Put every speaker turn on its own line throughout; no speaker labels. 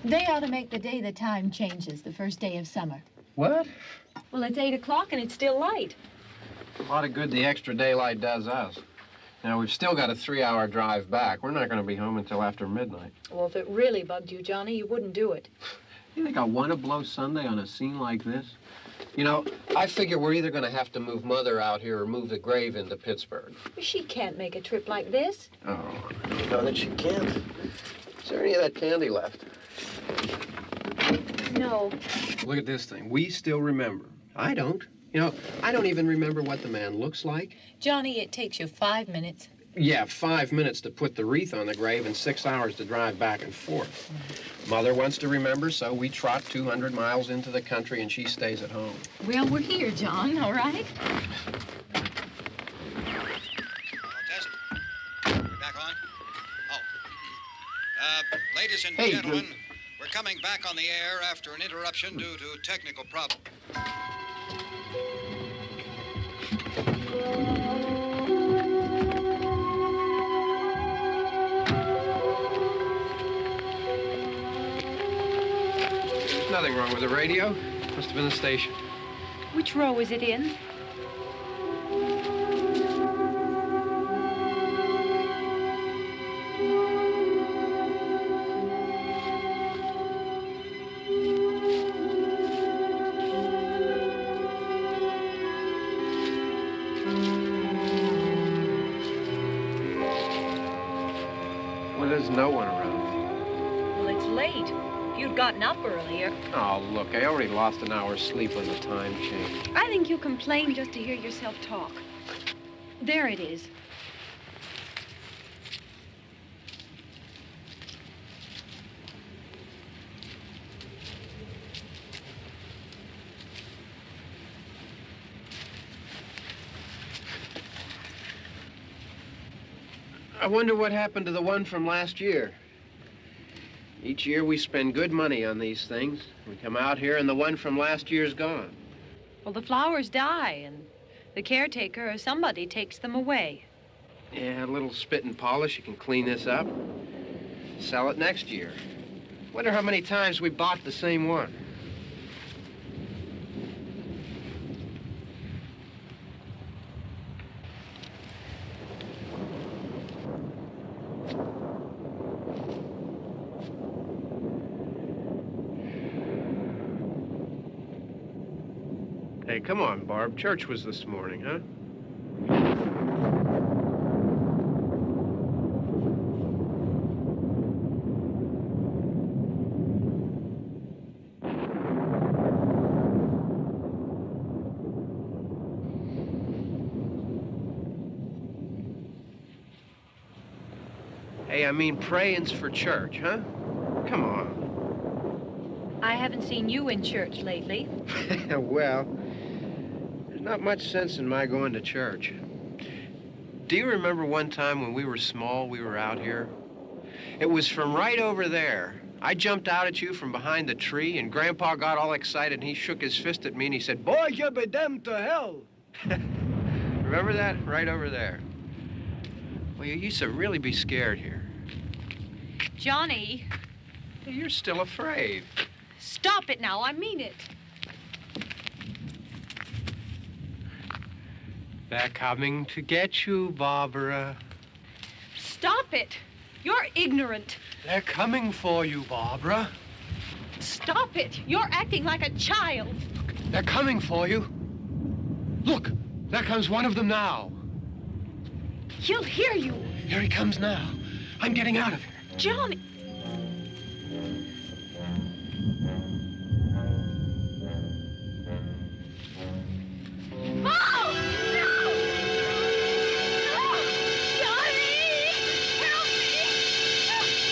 They ought to make the day the time changes, the first day of summer.
What?
Well, it's 8 o'clock and it's still light.
A lot of good the extra daylight does us. Now, we've still got a 3-hour drive back. We're not going to be home until after midnight.
Well, if it really bugged you, Johnny, you wouldn't do it.
You think I want to blow Sunday on a scene like this? You know, I figure we're either going to have to move Mother out here or move the grave into Pittsburgh.
She can't make a trip like this.
Oh, you know that she can't. Is there any of that candy left?
No.
Look at this thing. We still remember. I don't. You know, I don't even remember what the man looks like.
Johnny, it takes you 5 minutes.
Yeah, 5 minutes to put the wreath on the grave and 6 hours to drive back and forth. Mother wants to remember, so we trot 200 miles into the country and she stays at home.
Well, we're here, John, all right?
Test. We're back on? Oh. Ladies and gentlemen, we're coming back on the air after an interruption due to technical problem.
There's nothing wrong with the radio. Must have been the station.
Which row is it in?
Well, there's no one around.
Well, it's late. If you'd gotten up earlier.
Oh, look, I already lost an hour's sleep when the time changed.
I think you complain just to hear yourself talk. There it is.
I wonder what happened to the one from last year. Each year we spend good money on these things. We come out here and the one from last year's gone.
Well, the flowers die, and the caretaker or somebody takes them away.
Yeah, a little spit and polish, you can clean this up. Sell it next year. Wonder how many times we bought the same one. Hey, come on, Barb. Church was this morning, huh? Hey, I mean, praying's for church, huh? Come on.
I haven't seen you in church lately.
Well, there's not much sense in my going to church. Do you remember one time when we were small, we were out here? It was from right over there. I jumped out at you from behind the tree, and Grandpa got all excited, and he shook his fist at me, and he said, "Boy, you be damned to hell." Remember that? Right over there. Well, you used to really be scared here.
Johnny,
You're still afraid.
stop it now. I mean it.
They're coming to get you, Barbara.
Stop it. You're ignorant.
They're coming for you, Barbara.
Stop it. You're acting like a child.
They're coming for you. Look, there comes one of them now.
He'll hear you.
Here he comes now. I'm getting out of here.
Johnny. Oh! No! No! Johnny! Help me!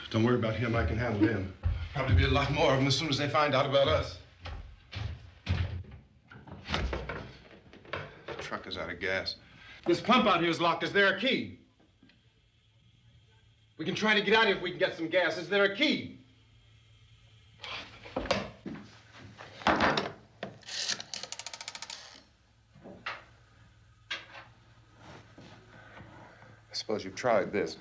Don't worry about him. I can handle him. Probably be a lot more of them as soon as they find out about us. The truck is out of gas. This pump out here is locked. Is there a key? We can try to get out of here if we can get some gas. Is there a key? I suppose you've tried this.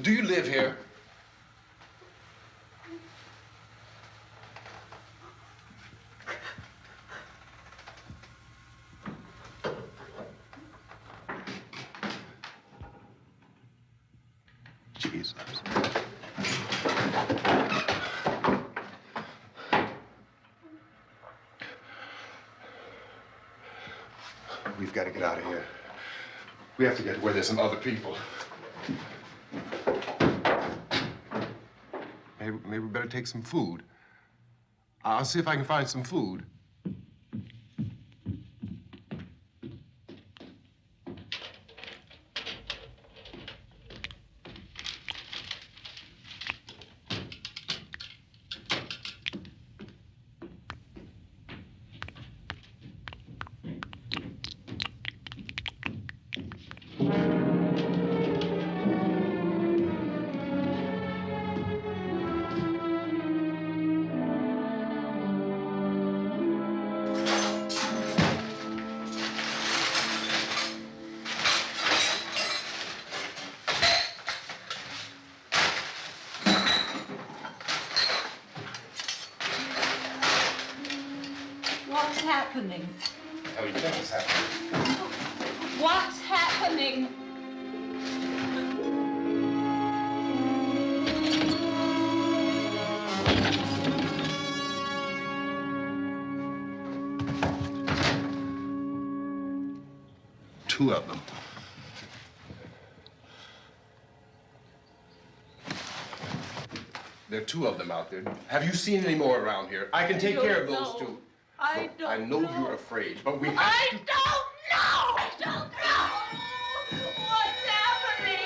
Do you live here? Jesus. We've got to get out of here. We have to get to where there's some other people. Maybe we better take some food. I'll see if I can find some food.
What's happening?
How do you think it's happening?
What's happening?
Two of them. There are two of them out there. Have you seen any more around here? I can take care of those two.
I don't
I know you're afraid, but we have to...
I don't know! I don't know! What's happening?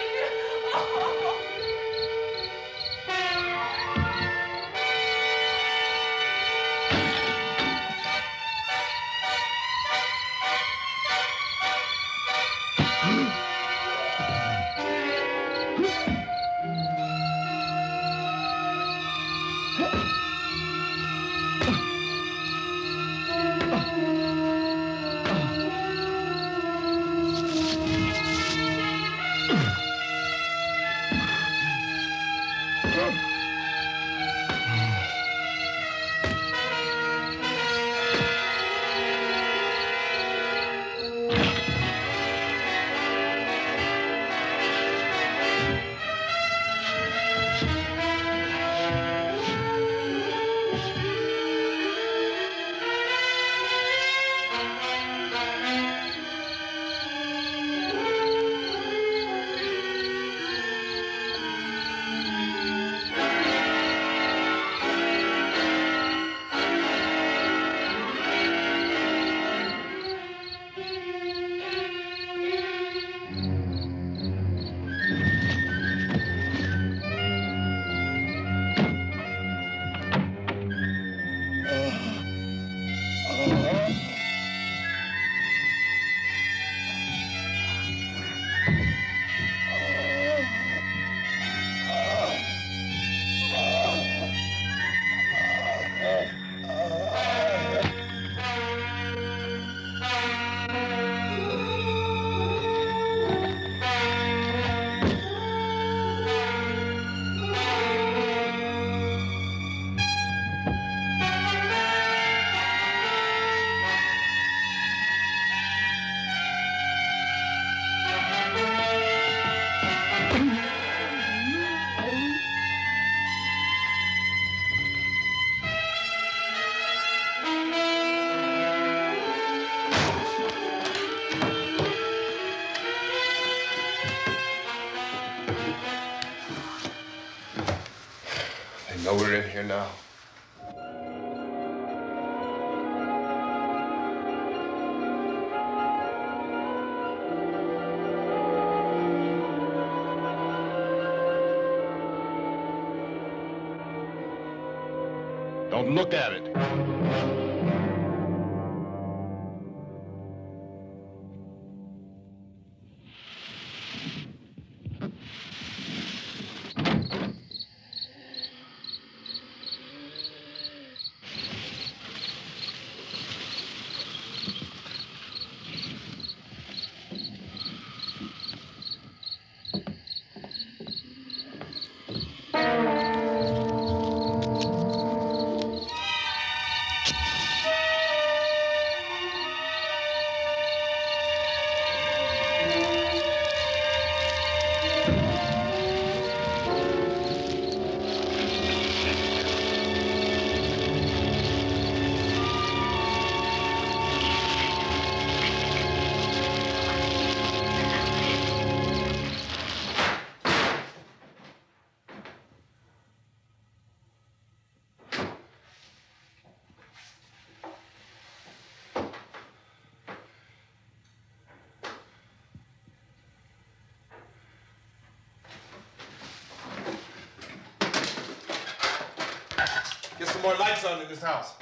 They know we're in here now.
Don't look at it.
Get some more lights on in this house.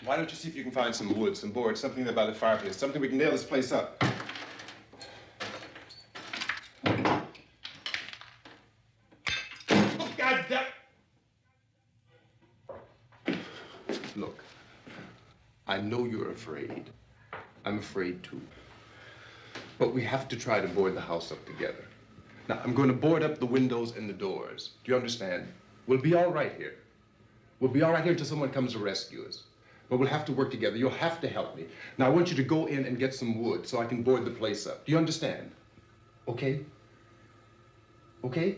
Why don't you see if you can find some wood, some boards, something there by the fireplace, something we can nail this place up. Oh, God damn. Look, I know you're afraid. I'm afraid too. But we have to try to board the house up together. Now, I'm going to board up the windows and the doors. Do you understand? We'll be all right here. We'll be all right here until someone comes to rescue us. But we'll have to work together. You'll have to help me. Now, I want you to go in and get some wood so I can board the place up. Do you understand? Okay? Okay?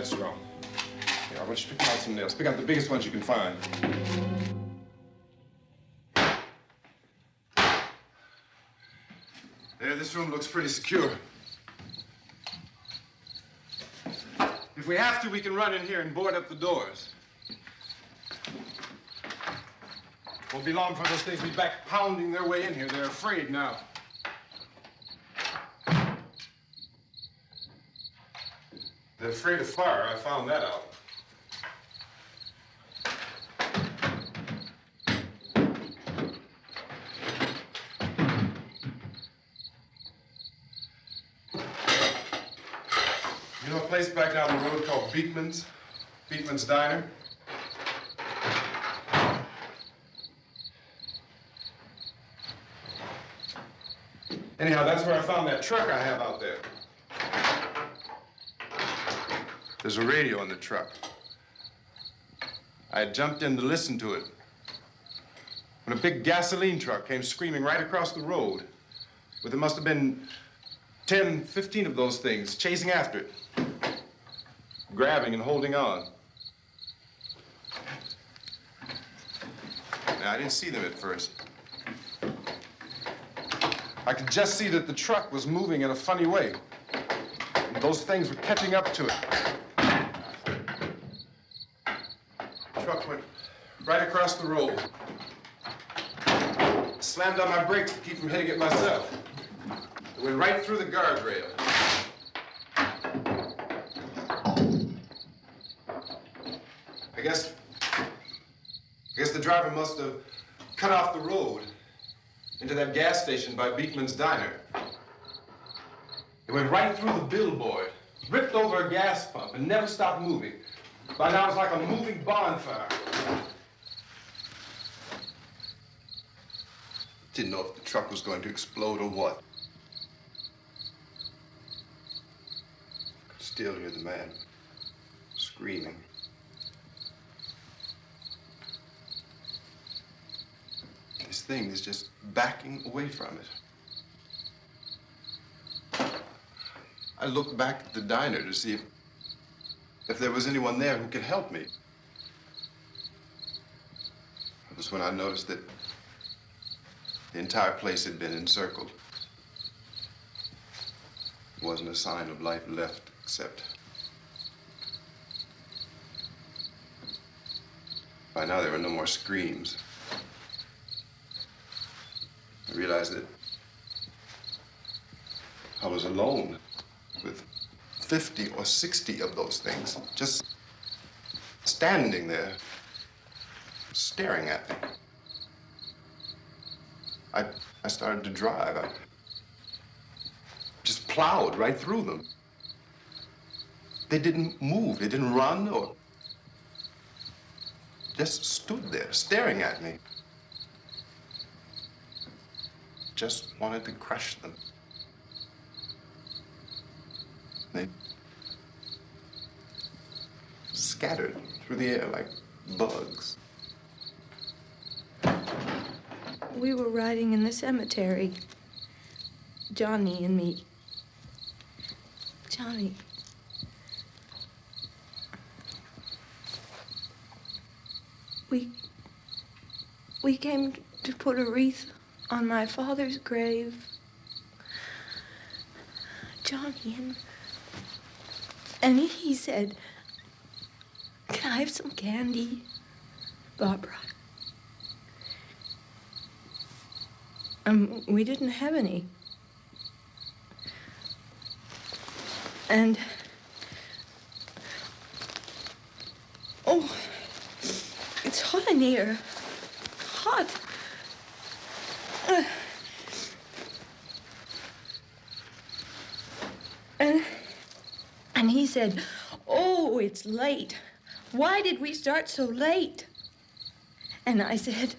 That's wrong. Here, I want you to pick out some nails. Pick out the biggest ones you can find. There, this room looks pretty secure. If we have to, we can run in here and board up the doors. Won't be long before those things will be back pounding their way in here. They're afraid now. They're afraid of fire. I found that out. You know a place back down the road called Beekman's? Beekman's Diner? Anyhow, that's where I found that truck I have out there. There's a radio in the truck. I had jumped in to listen to it when a big gasoline truck came screaming right across the road. But there must have been 10, 15 of those things chasing after it, grabbing and holding on. Now, I didn't see them at first. I could just see that the truck was moving in a funny way. And those things were catching up to it. The truck went right across the road. Slammed on my brakes to keep from hitting it myself. It went right through the guardrail. I guess the driver must have cut off the road into that gas station by Beekman's Diner. It went right through the billboard, ripped over a gas pump, and never stopped moving. By now, it's like a moving bonfire. Didn't know if the truck was going to explode or what. Could still hear the man screaming. This thing is just backing away from it. I looked back at the diner to see if there was anyone there who could help me. It was when I noticed that the entire place had been encircled. There wasn't a sign of life left except by now there were no more screams. I realized that I was alone with 50 or 60 of those things, just standing there, staring at me. I started to drive. I just plowed right through them. They didn't move, they didn't run or just stood there, staring at me. Just wanted to crush them. They scattered through the air like bugs.
We were riding in the cemetery, Johnny and me. Johnny. We came to put a wreath on my father's grave. Johnny, and he said, "Can I have some candy, Barbara?" We didn't have any. And, oh, it's hot in here. Hot. And he said, "Oh, it's late. Why did we start so late?" And I said,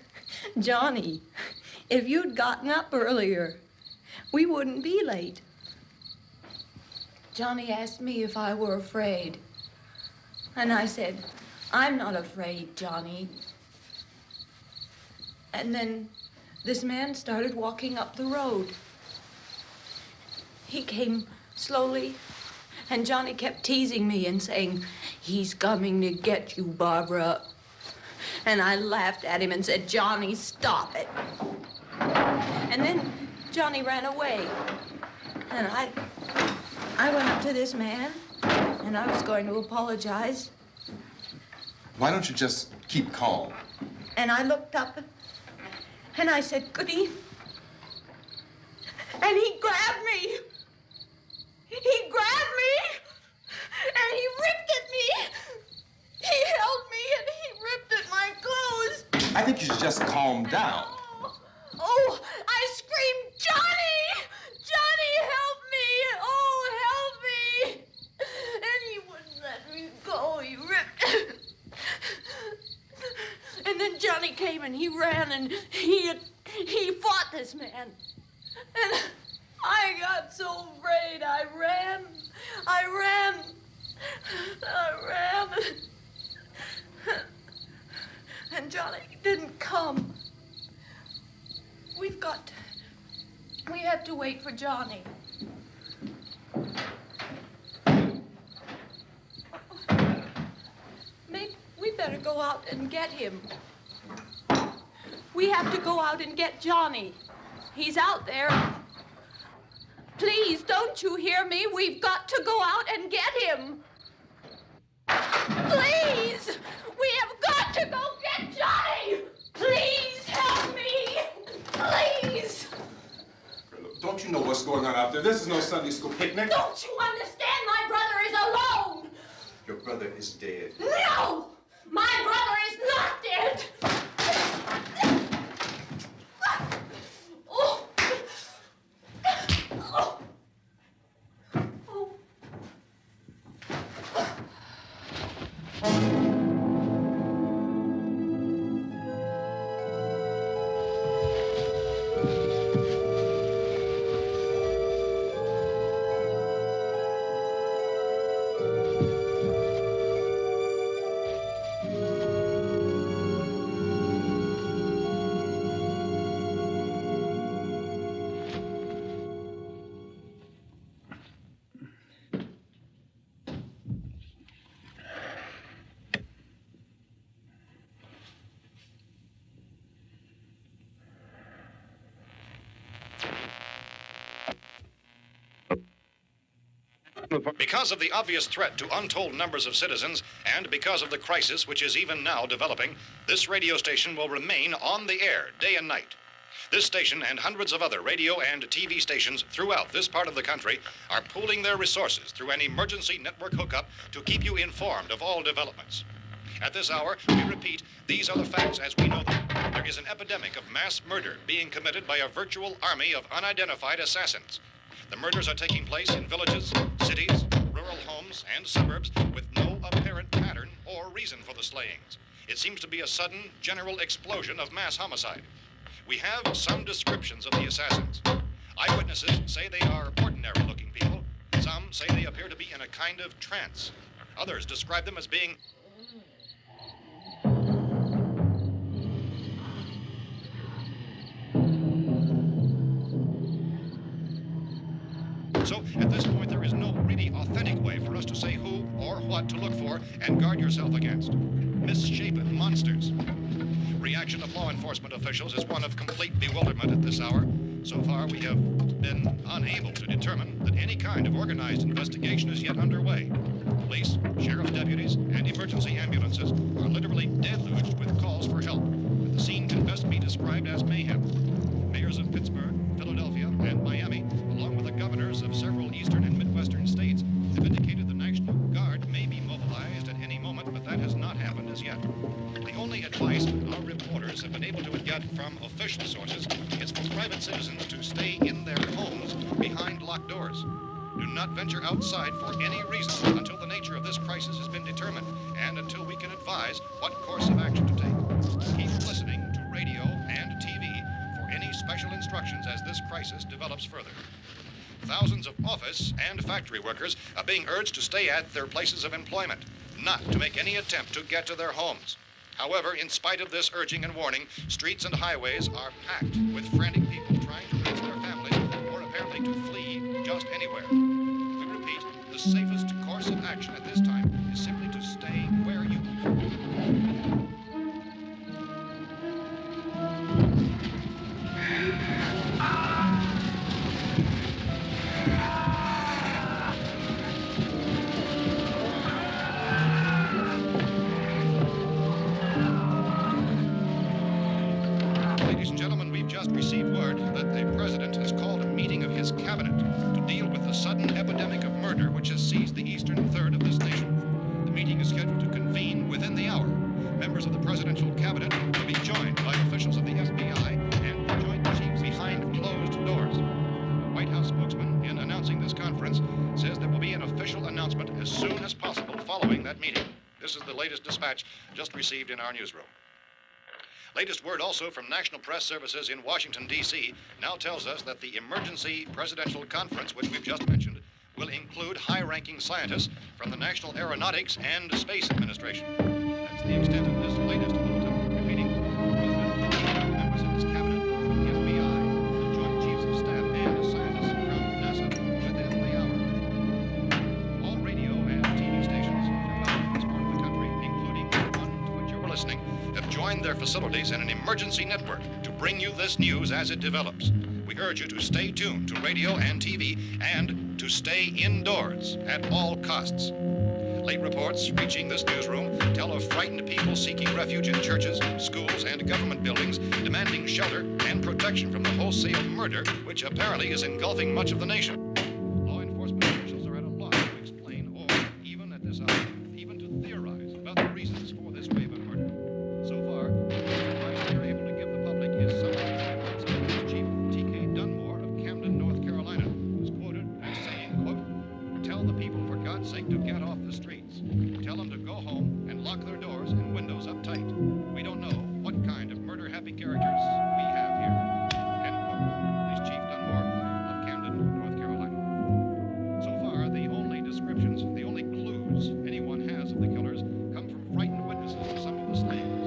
"Johnny, if you'd gotten up earlier, we wouldn't be late." Johnny asked me if I were afraid. And I said, "I'm not afraid, Johnny." And then this man started walking up the road. He came slowly And Johnny kept teasing me and saying, "He's coming to get you, Barbara." And I laughed at him and said, "Johnny, stop it." And then Johnny ran away. And I went up to this man, and I was going to apologize.
Why don't you just keep calm?
And I looked up, and I said, "Good evening." And he grabbed me. He grabbed me, and he ripped at me. He held me, and he ripped at my clothes.
I think you should just calm down.
Oh, I screamed, "Johnny! Johnny, help me! Oh, help me!" And he wouldn't let me go. He ripped. And then Johnny came and he ran and he fought this man. And I got so afraid. I ran. And Johnny didn't come. We have to wait for Johnny. Maybe we better go out and get him. We have to go out and get Johnny. He's out there. Please, don't you hear me? We've got to go out and get him. Please! We have got to go get Johnny! Please help me! Please!
Don't you know what's going on out there? This is no Sunday school picnic.
Don't you understand? My brother is alone!
Your brother is dead.
No! My brother is not dead! Oh. Oh.
Because of the obvious threat to untold numbers of citizens, and because of the crisis which is even now developing, this radio station will remain on the air day and night. This station and hundreds of other radio and TV stations throughout this part of the country are pooling their resources through an emergency network hookup to keep you informed of all developments. At this hour, we repeat, these are the facts as we know them. There is an epidemic of mass murder being committed by a virtual army of unidentified assassins. The murders are taking place in villages, cities, rural homes, and suburbs with no apparent pattern or reason for the slayings. It seems to be a sudden, general explosion of mass homicide. We have some descriptions of the assassins. Eyewitnesses say they are ordinary-looking people. Some say they appear to be in a kind of trance. Others describe them as being So, at this point, there is no really authentic way for us to say who or what to look for and guard yourself against. Misshapen monsters. Reaction of law enforcement officials is one of complete bewilderment at this hour. So far, we have been unable to determine that any kind of organized investigation is yet underway. Police, sheriff's deputies, and emergency ambulances are literally deluged with calls for help. But the scene can best be described as mayhem. Mayors of Pittsburgh, Philadelphia, and Miami, along with the governors of several eastern and midwestern states, have indicated the National Guard may be mobilized at any moment, but that has not happened as yet. The only advice our reporters have been able to get from official sources is for private citizens to stay in their homes behind locked doors. Do not venture outside for any reason until the nature of this crisis has been determined and until we can advise what course of action to take. Keep listening to radio and TV for any special instructions as this crisis develops further. Thousands of office and factory workers are being urged to stay at their places of employment, not to make any attempt to get to their homes. However, in spite of this urging and warning, streets and highways are packed with frantic people trying to reach their families or apparently to flee just anywhere. We repeat, the safest course of action at this time is simply to stay where you are. Ladies and gentlemen, we've just received word that the president has called a meeting of his cabinet to deal with the sudden epidemic of murder which has seized the eastern third of this nation. The meeting is scheduled to convene within the hour. Members of the presidential cabinet will be joined by officials of the FBI and joint chiefs behind closed doors. The White House spokesman, in announcing this conference, says there will be an official announcement as soon as possible following that meeting. This is the latest dispatch just received in our newsroom. Latest word also from National Press Services in Washington, D.C. now tells us that the emergency presidential conference, which we've just mentioned, will include high-ranking scientists from the National Aeronautics and Space Administration. That's the extent of this latest bulletin, repeating members of his cabinet, the FBI, the Joint Chiefs of Staff, and scientists from NASA within the hour. All radio and TV stations throughout this part of the country, including the one to which you're listening, have joined their facilities in an emergency network to bring you this news as it develops. We urge you to stay tuned to radio and TV and to stay indoors at all costs. Late reports reaching this newsroom tell of frightened people seeking refuge in churches, schools, and government buildings, demanding shelter and protection from the wholesale murder which apparently is engulfing much of the nation. Law enforcement officials are at a loss to explain or, even at this hour, even to theorize about the reasons for this wave of murder. So far, the advice we are able to give the public is summary reports of Police Chief T.K. Dunmore of Camden, North Carolina, who's quoted as saying, quote, "Tell the people for God's sake to get off the streets. Tell them to go home and lock their doors and windows up tight. We don't know what kind of murder-happy characters we have here." End quote. Police Chief Dunmore of Camden, North Carolina. So far, the only descriptions, the only clues anyone has of the killers come from frightened witnesses of some of the slayings.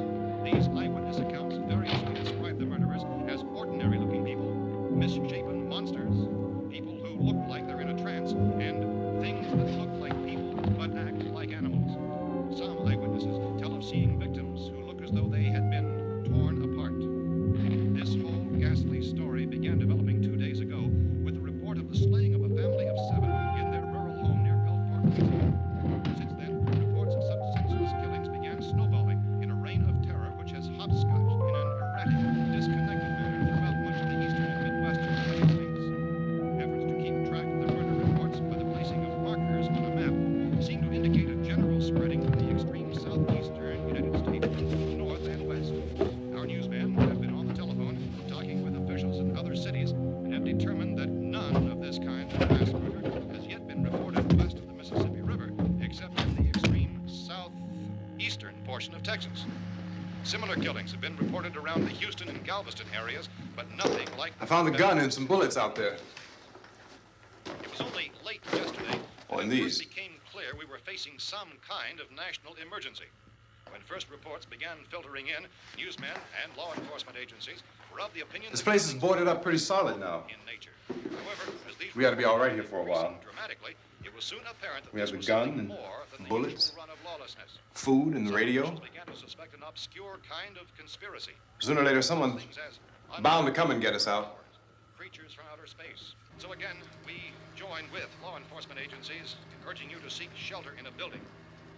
These eyewitness accounts variously describe the murderers as ordinary-looking people, misshapen monsters, people who look like they're in a trance, and things that look like people but act like animals. Some eyewitnesses tell of seeing victims who look as though they had been torn apart. This whole ghastly story began developing 2 days ago with the report of the slaying of a family of 7 in their rural home near Gulfport, Louisiana. Since then, reports of such senseless killings began snowballing in a reign of terror which has hopscotched in an erratic, disconnected manner throughout much of the eastern and midwestern United States. Efforts to keep track of the murder reports by the placing of markers on a map seem to indicate a general spreading from the extreme southeastern United States to the north and west. Our newsmen have been on the telephone talking with officials in other cities and have determined that none of this kind of mass murder has yet been reported west of the Mississippi River, except in the extreme southeastern portion of Texas. Similar killings have been reported around the Houston and Galveston areas, but nothing like
I found the gun and some bullets out there.
It was only late yesterday
Oh,
when
and
it
these.
first became clear we were facing some kind of national emergency. When first reports began filtering in, newsmen and law enforcement agencies were of the opinion
This
that
place is
killings
boarded up pretty solid now.
in nature. However, as these
We ought to be all right
reports
here for a
increasing
while.
Dramatically, it was soon apparent that
We
this
have the
was
gun
something
and
more than the
bullets,
usual run of lawlessness.
Food and the
Some
radio.
officials began to suspect an obscure kind of conspiracy.
Sooner or later, someone's
Things as
bound to come and get us out.
creatures from outer space. So again, we join with law enforcement agencies, urging you to seek shelter in a building.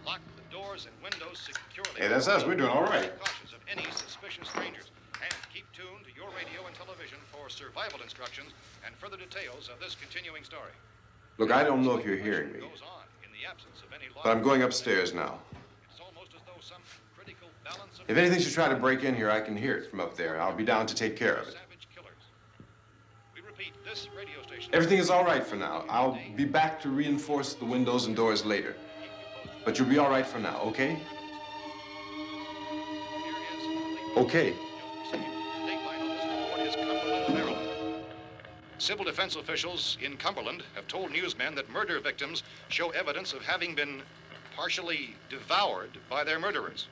Lock the doors and windows securely.
Hey, that's us. We're doing all right.
Cautious of any suspicious strangers. And keep tuned to your radio and television for survival instructions and further details of this continuing story.
Look, I don't know if you're hearing me,
Goes on in the absence of any law
but I'm going upstairs now.
It's almost as though some critical balance of
If anything should try to break in here, I can hear it from up there. I'll be down to take care of it.
savage killers. We repeat, this radio station.
Everything is all right for now. I'll be back to reinforce the windows and doors later. But you'll be all right for now, okay? Okay.
Civil defense officials in Cumberland have told newsmen that murder victims show evidence of having been partially devoured by their murderers.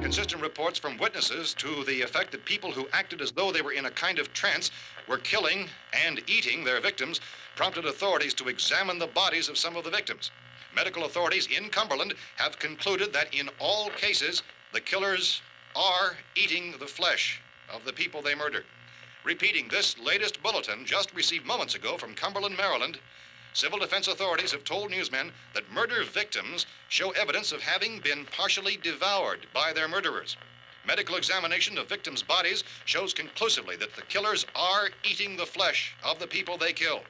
Consistent reports from witnesses to the effect that people who acted as though they were in a kind of trance were killing and eating their victims prompted authorities to examine the bodies of some of the victims. Medical authorities in Cumberland have concluded that in all cases, the killers are eating the flesh of the people they murdered. Repeating this latest bulletin just received moments ago from Cumberland, Maryland, civil defense authorities have told newsmen that murder victims show evidence of having been partially devoured by their murderers. Medical examination of victims' bodies shows conclusively that the killers are eating the flesh of the people they kill.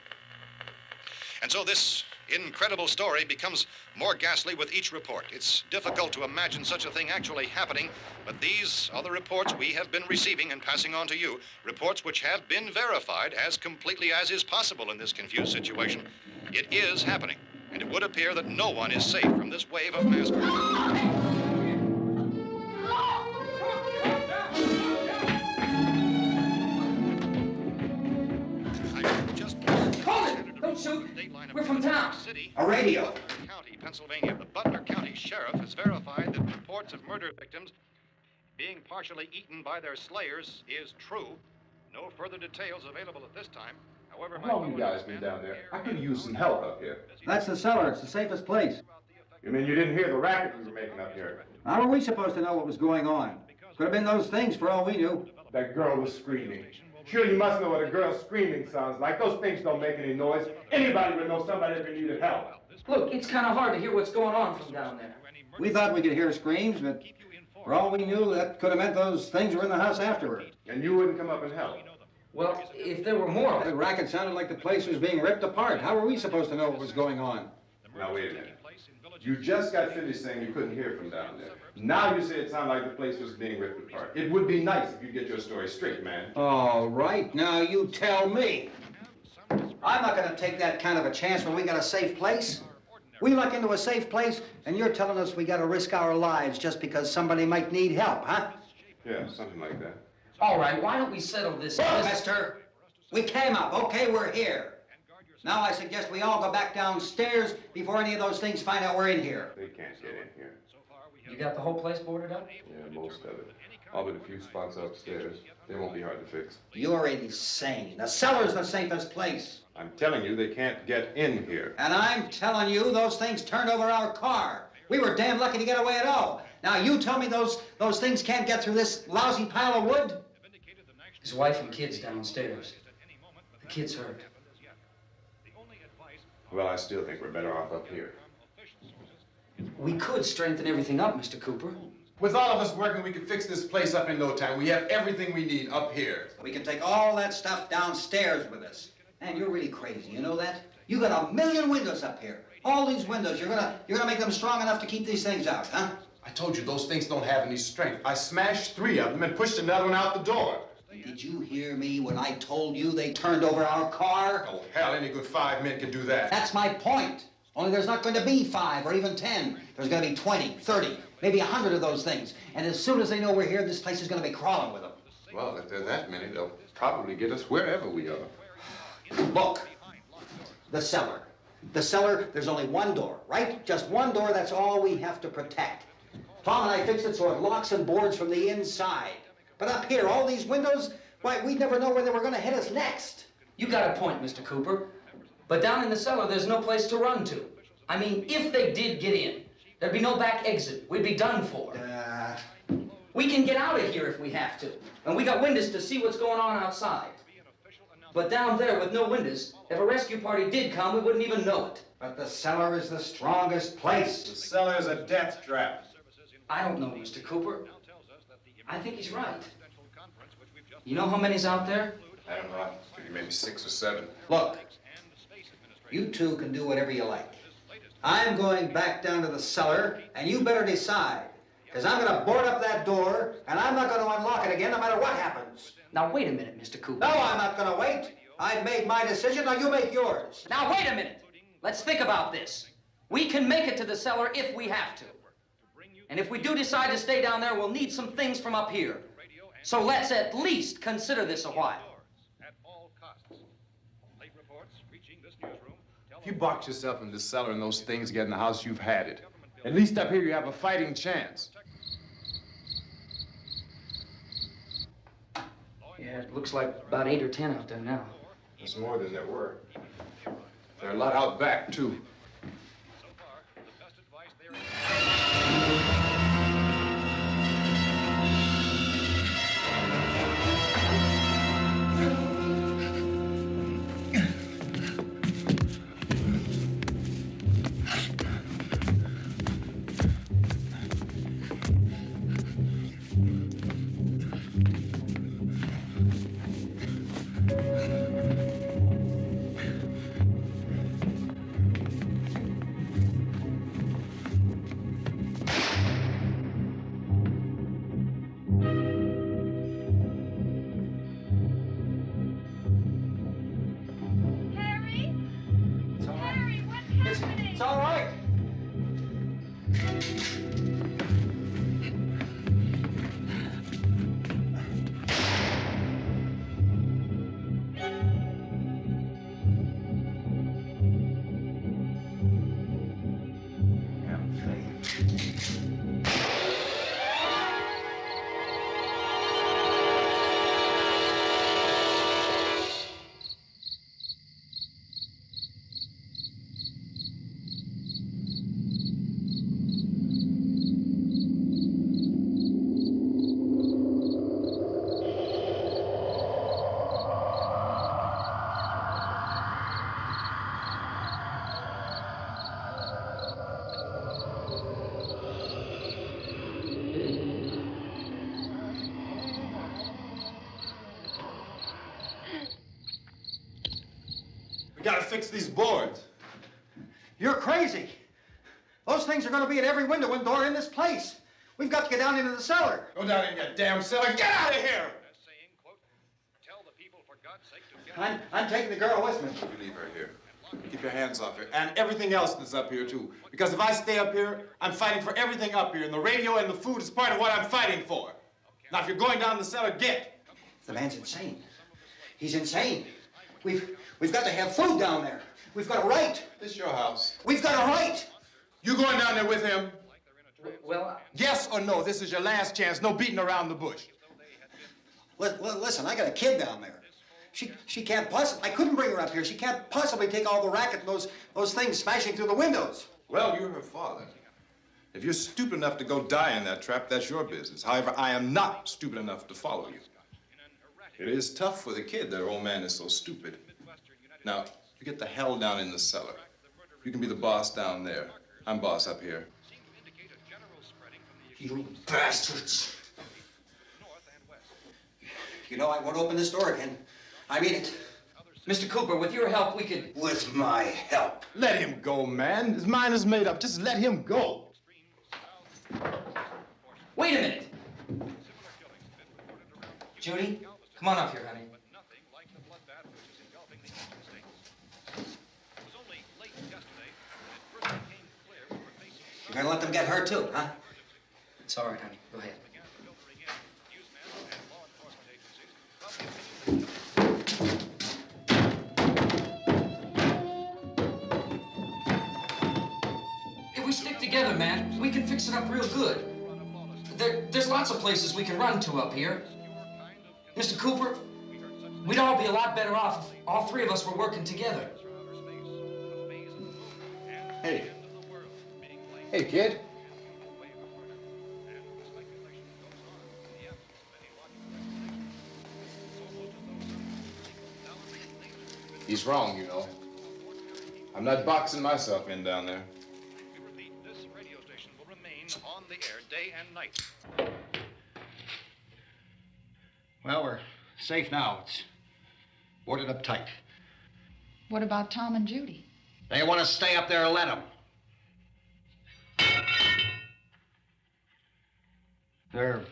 And so this incredible story becomes more ghastly with each report. It's difficult to imagine such a thing actually happening, but these are the reports we have been receiving and passing on to you, reports which have been verified as completely as is possible in this confused situation. It is happening, and it would appear that no one is safe from this wave of mass murder.
Don't shoot. We're from town.
A
radio.
County, Pennsylvania. The Butler County Sheriff has verified that reports of murder victims being partially eaten by their slayers is true. No further details available at this time. However,
How long you guys been down there? I could use some help up here.
That's the cellar. It's the safest place.
You mean you didn't hear the racket we were making up here?
How are we supposed to know what was going on? Could have been those things for all we knew.
That girl was screaming. Sure, you must know what a girl screaming sounds like. Those things don't make any noise. Anybody would know somebody ever needed help.
Look, it's kind of hard to hear what's going on from down there.
We thought we could hear screams, but for all we knew, that could have meant those things were in the house afterward.
And you wouldn't come up and help?
Well, if there were more...
The racket sounded like the place was being ripped apart. How were we supposed to know what was going on?
Now, wait a minute. You just got finished saying you couldn't hear from down there. Now you say it sounded like the place was being ripped apart. It would be nice if you get your story straight, man.
All right, now you tell me. I'm not going to take that kind of a chance when we got a safe place. We luck into a safe place, and you're telling us we got to risk our lives just because somebody might need help, huh?
Yeah, something like that.
All right, why don't we settle this?
Look, mister, we came up. Okay, we're here. Now I suggest we all go back downstairs before any of those things find out we're in here.
They can't get in here.
You got the whole place boarded up?
Yeah, most of it. All but a few spots upstairs. They won't be hard to fix.
You're insane. The cellar's the safest place.
I'm telling you, they can't get in here.
And I'm telling you, those things turned over our car. We were damn lucky to get away at all. Now you tell me those things can't get through this lousy pile of wood?
His wife and kids downstairs. The kid's hurt.
Well, I still think we're better off up here.
We could strengthen everything up, Mr. Cooper.
With all of us working, we can fix this place up in no time. We have everything we need up here.
We can take all that stuff downstairs with us. Man, you're really crazy, you know that? You got 1 million windows up here. All these windows, you're gonna make them strong enough to keep these things out, huh?
I told you, those things don't have any strength. I smashed 3 of them and pushed another one out the door.
Did you hear me when I told you they turned over our car?
Oh, hell, any good 5 men can do that.
That's my point. Only there's not going to be 5 or even 10. There's going to be 20, 30, maybe 100 of those things. And as soon as they know we're here, this place is going to be crawling with them.
Well, if there are that many, they'll probably get us wherever we are.
Look, the cellar. The cellar, there's only one door, right? Just one door, that's all we have to protect. Tom and I fixed it so it locks and boards from the inside. But up here, all these windows, why, we'd never know where they were going to hit us next.
You got a point, Mr. Cooper. But down in the cellar, there's no place to run to. I mean, if they did get in, there'd be no back exit. We'd be done for. We can get out of here if we have to. And we got windows to see what's going on outside. But down there with no windows, if a rescue party did come, we wouldn't even know it.
But the cellar is the strongest place.
The cellar is a death trap.
I don't know, Mr. Cooper. I think he's right. You know how many's out there?
I don't know. I figure maybe 6 or 7.
Look, you two can do whatever you like. I'm going back down to the cellar, and you better decide. Because I'm going to board up that door, and I'm not going to unlock it again no matter what happens.
Now, wait a minute, Mr. Cooper.
No, I'm not going to wait. I've made my decision, now you make yours.
Now, wait a minute. Let's think about this. We can make it to the cellar if we have to. And if we do decide to stay down there, we'll need some things from up here. So let's at least consider this a while.
If you box yourself in the cellar and those things get in the house, you've had it. At least up here you have a fighting chance.
Yeah, it looks like about 8 or 10 out there now.
There's more than there were. There are a lot out back, too.
It's all right.
We gotta fix these boards.
You're crazy. Those things are going to be at every window and door in this place. We've got to get down into the cellar.
Go down in your damn cellar. Get out of here!
I'm taking the girl with me.
You leave her here. Keep your hands off her. And everything else that's up here, too. Because if I stay up here, I'm fighting for everything up here. And the radio and the food is part of what I'm fighting for. Now, if you're going down the cellar, get.
The man's insane. He's insane. We've got to have food down there. We've got a right.
This is your house.
We've got a right.
You going down there with him?
Well,
Yes or no? This is your last chance. No beating around the bush.
Listen, I got a kid down there. She can't possibly, I couldn't bring her up here. She can't possibly take all the racket and those things smashing through the windows.
Well, you're her father. If you're stupid enough to go die in that trap, that's your business. However, I am not stupid enough to follow you. It is tough for the kid that her old man is so stupid. Now, you get the hell down in the cellar. You can be the boss down there. I'm boss up here.
You bastards. You know, I won't open this door again. I mean it.
Mr. Cooper, with your help, we could...
With my help.
Let him go, man. His mind is made up. Just let him go.
Wait a minute. Judy, come on up here, honey.
You're gonna let them get hurt too, huh?
It's all right, honey. Go ahead. If we stick together, man, we can fix it up real good. There's lots of places we can run to up here. Mr. Cooper, we'd all be a lot better off if all three of us were working together.
Hey. Hey, kid. He's wrong, you know. I'm not boxing myself in down there.
This radio station will remain on the air day and night.
Well, we're safe now. It's boarded up tight.
What about Tom and Judy?
They want to stay up there, let them. There are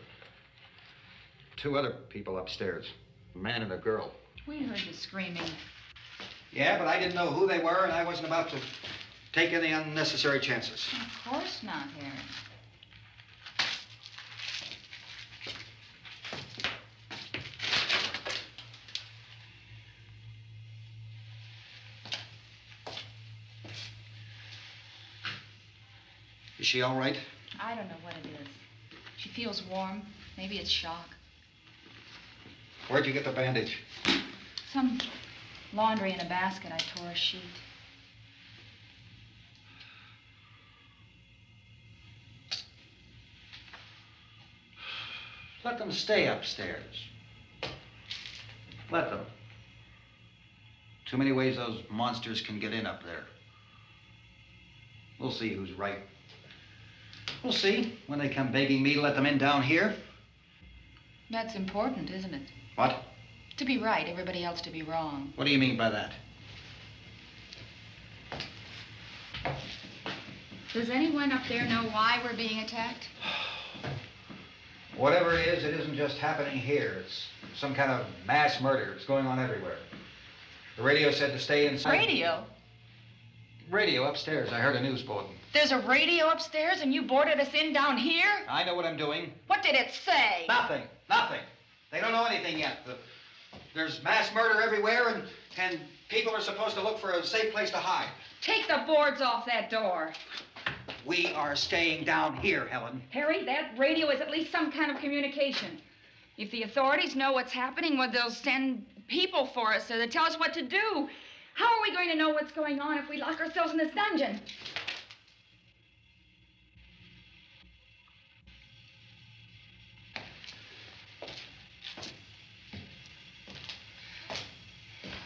two other people upstairs, a man and a girl.
We heard the screaming.
Yeah, but I didn't know who they were, and I wasn't about to take any unnecessary chances.
Of course not, Harry.
Is she all right?
I don't know what it is. She feels warm. Maybe it's shock.
Where'd you get the bandage?
Some laundry in a basket. I tore a sheet.
Let them stay upstairs. Let them. Too many ways those monsters can get in up there. We'll see who's right. We'll see when they come begging me to let them in down here.
That's important, isn't it?
What?
To be right, everybody else to be wrong.
What do you mean by that?
Does anyone up there know why we're being attacked?
Whatever it isn't just happening here. It's some kind of mass murder. It's going on everywhere. The radio said to stay inside.
Radio?
Radio upstairs. I heard a news bulletin.
There's a radio upstairs and you boarded us in down here?
I know what I'm doing.
What did it say?
Nothing. Nothing. They don't know anything yet. There's mass murder everywhere, and people are supposed to look for a safe place to hide.
Take the boards off that door.
We are staying down here, Helen.
Harry, that radio is at least some kind of communication. If the authorities know what's happening, well, they'll send people for us to tell us what to do. How are we going to know what's going on if we lock ourselves in this dungeon?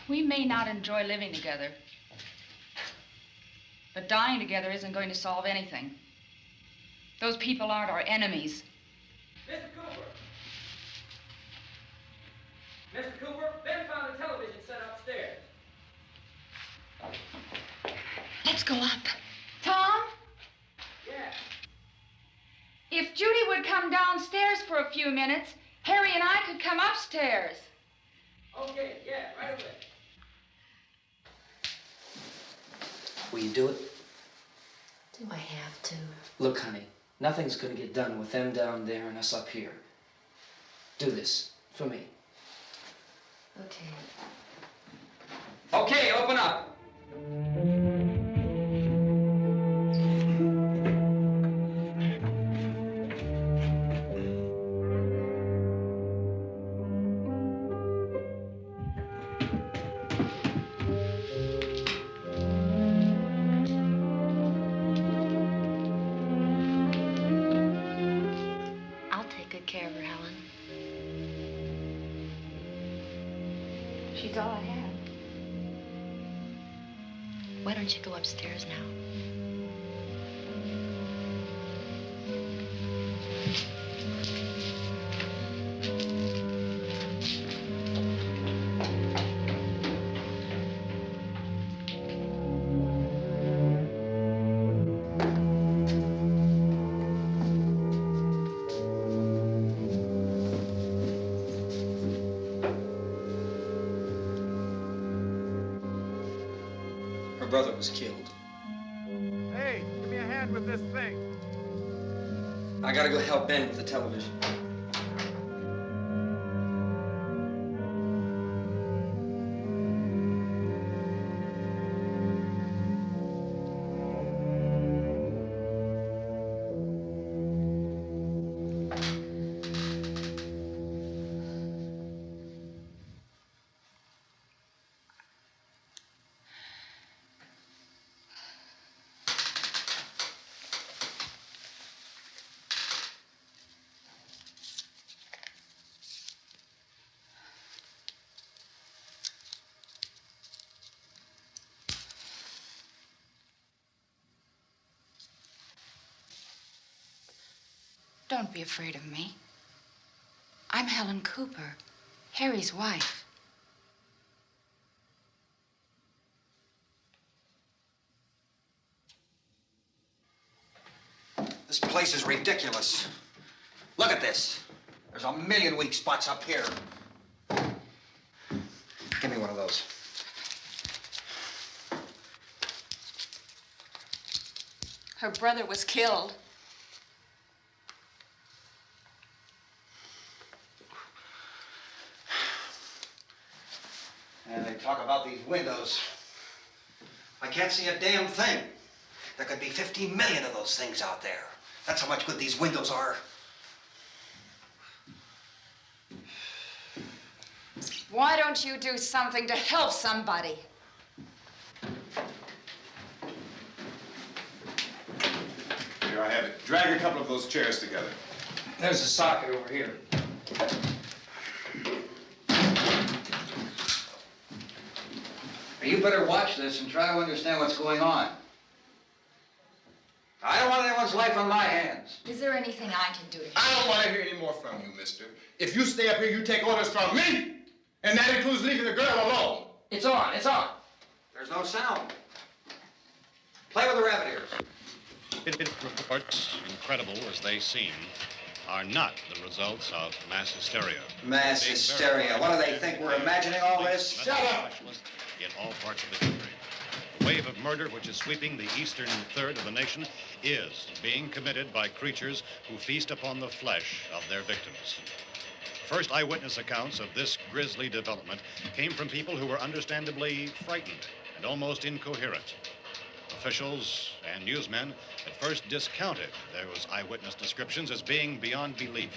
We may not enjoy living together, but dying together isn't going to solve anything. Those people aren't our enemies.
Mr. Cooper! Mr. Cooper, Ben found the television set upstairs.
Let's go up. Tom?
Yeah.
If Judy would come downstairs for a few minutes, Harry and I could come upstairs.
Okay, yeah, right away.
Will you do it?
Do I have to?
Look, honey, nothing's gonna get done with them down there and us up here. Do this for me.
Okay.
Okay, open up.
I'll take good care of her, Helen.
She's all I have.
Why don't you go upstairs now?
Her brother was killed.
Hey, give me a hand with this thing.
I gotta go help Ben with the television.
Don't be afraid of me. I'm Helen Cooper, Harry's wife.
This place is ridiculous. Look at this. There's a million weak spots up here. of those.
Her brother was killed.
And they talk about these windows. I can't see a damn thing. There could be 15 million of those things out there. That's how much good these windows are.
Why don't you do something to help somebody?
Here, I have it. Drag a couple of those chairs together.
There's a socket over here. You better watch this and try to understand what's going on. I don't want anyone's life on my hands.
Is there anything I can do to help?
I don't want to hear any more from you, mister. If you stay up here, you take orders from me. And that includes leaving the girl alone.
It's on, it's on.
There's no sound. Play with the rabbit ears.
Reports, incredible as they seem, are not the results of mass hysteria.
Mass hysteria. What do they think? We're imagining all this? Shut up!
In all parts of the country. The wave of murder which is sweeping the eastern third of the nation is being committed by creatures who feast upon the flesh of their victims. First eyewitness accounts of this grisly development came from people who were understandably frightened and almost incoherent. Officials and newsmen at first discounted those eyewitness descriptions as being beyond belief.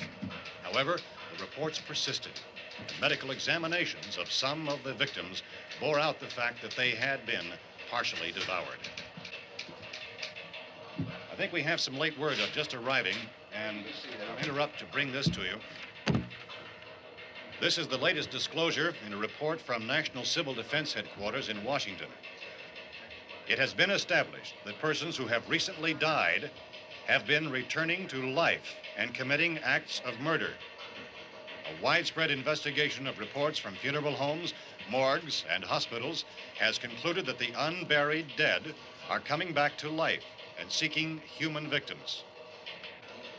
However, the reports persisted. And medical examinations of some of the victims bore out the fact that they had been partially devoured. I think we have some late word just arriving, and I'll interrupt to bring this to you. This is the latest disclosure in a report from National Civil Defense Headquarters in Washington. It has been established that persons who have recently died have been returning to life and committing acts of murder. A widespread investigation of reports from funeral homes, morgues, and hospitals has concluded that the unburied dead are coming back to life and seeking human victims.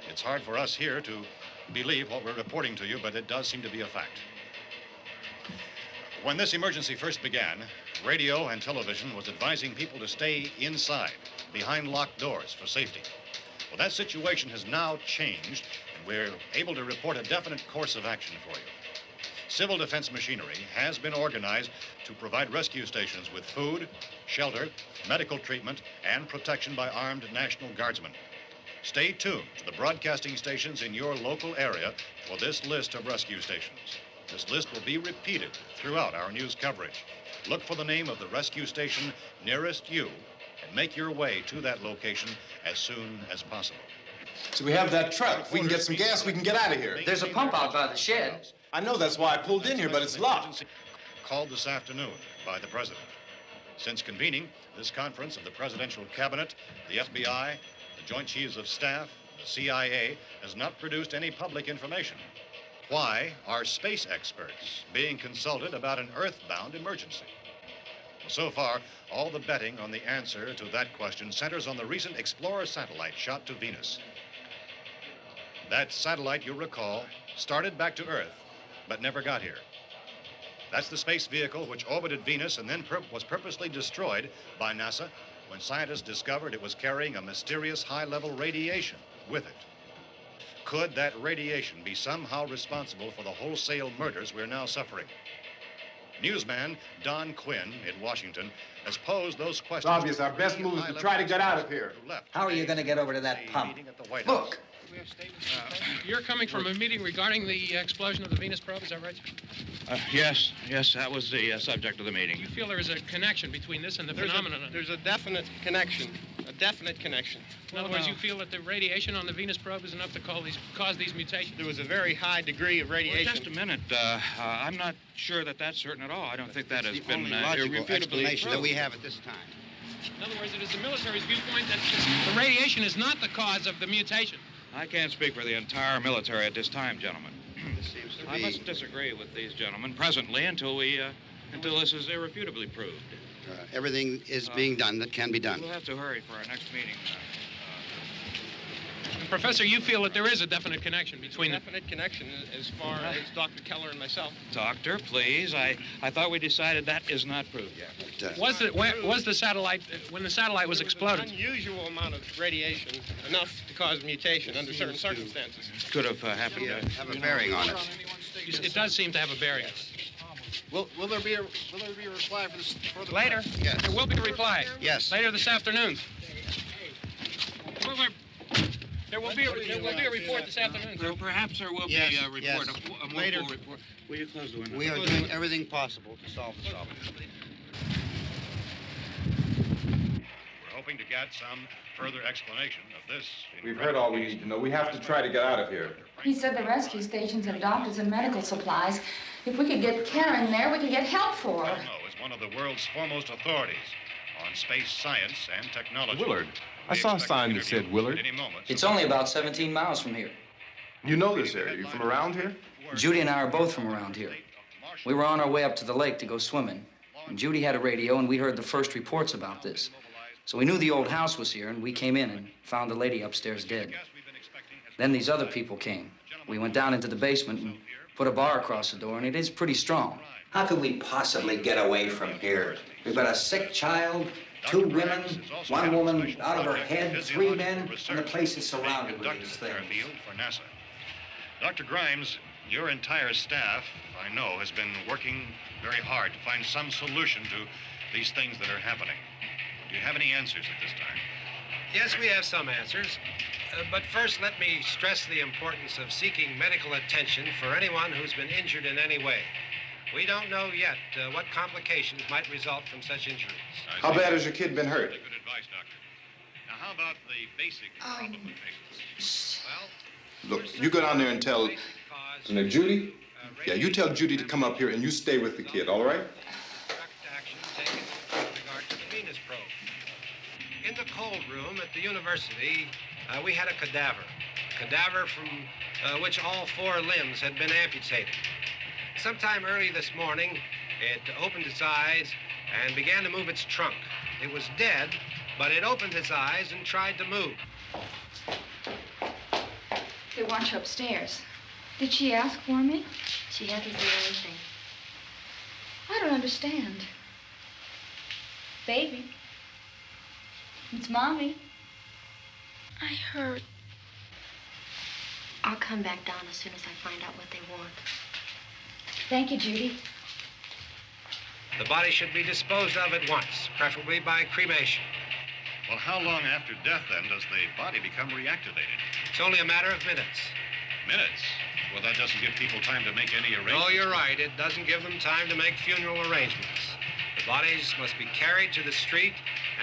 It's hard for us here to believe what we're reporting to you, but it does seem to be a fact. When this emergency first began, radio and television was advising people to stay inside, behind locked doors for safety. Well, that situation has now changed, and we're able to report a definite course of action for you. Civil defense machinery has been organized to provide rescue stations with food, shelter, medical treatment, and protection by armed National Guardsmen. Stay tuned to the broadcasting stations in your local area for this list of rescue stations. This list will be repeated throughout our news coverage. Look for the name of the rescue station nearest you and make your way to that location as soon as possible.
So we have that truck. If we can get some gas, we can get out of here.
There's a pump out by the shed.
I know, that's why I pulled in here, but it's locked.
Called this afternoon by the president. Since convening this conference of the presidential cabinet, the FBI, the Joint Chiefs of Staff, the CIA has not produced any public information. Why are space experts being consulted about an earthbound emergency? Well, so far, all the betting on the answer to that question centers on the recent Explorer satellite shot to Venus. That satellite, you'll recall, started back to Earth, but never got here. That's the space vehicle which orbited Venus and then was purposely destroyed by NASA when scientists discovered it was carrying a mysterious high-level radiation with it. Could that radiation be somehow responsible for the wholesale murders we're now suffering? Newsman Don Quinn in Washington has posed those questions.
It's obvious our best move is to try to get out of here.
How are you going to get over to that pump? Look!
You're coming from a meeting regarding the explosion of the Venus probe, is that right?
Yes, that was the subject of the meeting.
You feel there is a connection between this and the phenomenon?
There's a definite connection.
In other words, you feel that the radiation on the Venus probe is enough to cause these mutations?
There was a very high degree of radiation.
Well, just a minute. I'm not sure that that's certain at all. I don't think that has been
logical
explanation
that we have at this time.
In other words, it is the military's viewpoint that the radiation is not the cause of the mutation.
I can't speak for the entire military at this time, gentlemen.
This seems to
I must disagree with these gentlemen presently until this is irrefutably proved.
Everything is being done that can be done.
We'll have to hurry for our next meeting.
Professor, you feel that there is a definite connection between them.
Definite connection as far as Dr. Keller and myself.
Doctor, please. I thought we decided that is not proved yet.
Was the satellite, when the satellite was exploded?
Unusual amount of radiation, enough to cause mutation under certain circumstances.
Could have happened.
Have a bearing on it.
It does seem to have a bearing.
Will there be a reply for this further?
Later?
Yes.
There will be a reply.
Yes.
Later this afternoon. There will be a report this afternoon.
Perhaps there will be a report,
yes.
a more
Later.
full report. Will you close the window?
We are doing everything possible to solve the problem.
We're hoping to get some further explanation of this.
We've heard all we need to know. We have to try to get out of here.
He said the rescue stations have doctors and medical supplies. If we could get care in there, we could get help for her.
Romero is one of the world's foremost authorities on space science and technology.
Willard. I saw a sign that said Willard.
It's only about 17 miles from here.
You know this area. You from around here?
Judy and I are both from around here. We were on our way up to the lake to go swimming, and Judy had a radio, and we heard the first reports about this. So we knew the old house was here, and we came in and found the lady upstairs dead. Then these other people came. We went down into the basement and put a bar across the door, and it is pretty strong.
How could we possibly get away from here? We've got a sick child, 2 women, 1 woman out of her head, 3 men, and the place is surrounded with these things.
For NASA. Dr. Grimes, your entire staff, I know, has been working very hard to find some solution to these things that are happening. Do you have any answers at this time?
Yes, we have some answers. But first, let me stress the importance of seeking medical attention for anyone who's been injured in any way. We don't know yet what complications might result from such injuries.
How bad has your kid been hurt?
Good advice, Doctor. Now, how about the basic problem of patients? Well,
Look, you go down there and tell... Now, Judy? Yeah, you tell Judy to come up here and you stay with the kid, all right?
Action taken with regard to the Venus probe. In the cold room at the university, we had a cadaver from which all 4 limbs had been amputated. Sometime early this morning, it opened its eyes and began to move its trunk. It was dead, but it opened its eyes and tried to move.
They want you upstairs. Did she ask for me?
She hasn't said anything.
I don't understand. Baby. It's Mommy.
I heard. I'll come back down as soon as I find out what they want.
Thank you, Judy.
The body should be disposed of at once, preferably by cremation.
Well, how long after death, then, does the body become reactivated?
It's only a matter of minutes.
Minutes? Well, that doesn't give people time to make any arrangements.
No, you're right. It doesn't give them time to make funeral arrangements. The bodies must be carried to the street